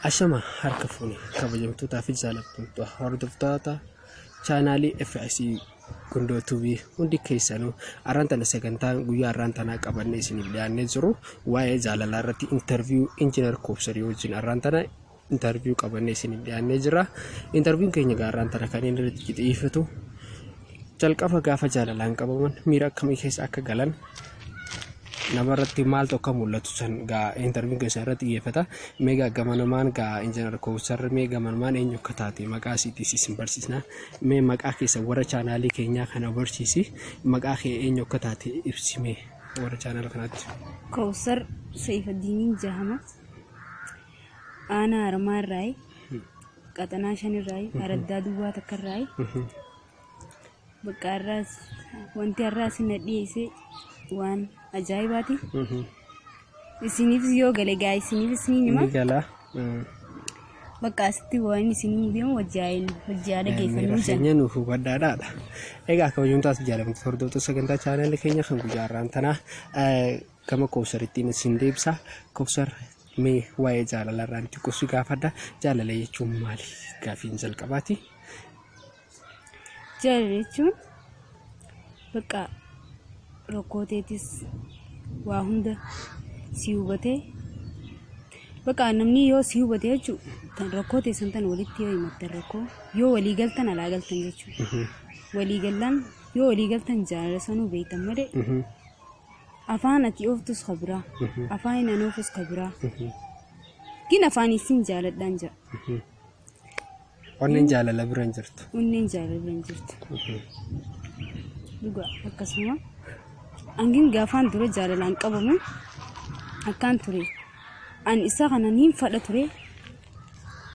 Ashama harka fuuni kabajamtoota fi jaalattoota hordoftoota chaanaalii FIC Gundoo TV hundi keessanuu arrantana sagantaan guyyaa arrantana qabannee isiniif dhiyaannee jiru waa'ee jaalalaa irratti interview Engineer Kobsar wajjin arrantana interview qabannee isiniif dhiyaannee jira. Interviewin keenya arrantana kan inni irratti xiyyeeffatu jalqaba gaafa jaalalaan qabaman miira akkamii keessa akka galan namarratti maal tokko mul'atu san gaa interview keessa irratti xiyyeeffata. Meegaa gamanamaan gaa Engineer Kobsar meegaa gamanamaan eenyu akka taate maqaa isiitis isin barsiisna. Mee maqaa keessa warra chaanaalii keenyaa kana barsiisi maqaa kee eenyu akka taate ibsime warra chaanaal kanaatti. Kobsar Saifuddin Jahama Ana Armaan Raay Qaxanaa Shan Raay Araddaa Duwwaa Takka Raay Bakka irraas wanti irraas na dhiyeesse waan ajaa'ibaati. Isiniif yoo gale gaa isiniif isin hima. Gala. Bakka asitti waan isin deemu wajjaada geeffannuu jira. Keenya nuuf badhaadhaadha. Egaa kabajamtoota jaallatamtoota hordoftoota sagantaa chaanaalii keenya kan guyyaa irraantanaa gama Kobsaritti isin deebisa. Kobsar mee waa'ee jaalalaa irraa nuti gosi gaafadha. Jaalala jechuun maali? Gaafiin jalqabaati. Jaalala jechuun bakka rakkooteetis waa hunda si hubatee bakka namni yoo si hubate jechuun tan rakkoote san tan walitti yoo himatte rakkoo yoo walii galtan alaa galtan jechuudha. Walii galan yoo walii galtan jaalala sanuu beektan malee afaan ati ooftus kabira afaan inni oofus kabira gin afaan isin jaaladhaan jira. Onneen jaalala biraan jirtu. Onneen jaalala biraan jirtu. Dhugaa akkasuma angin gaafaan dura jaalalaan qabamu akkaan ture. An isa kana niin fadha ture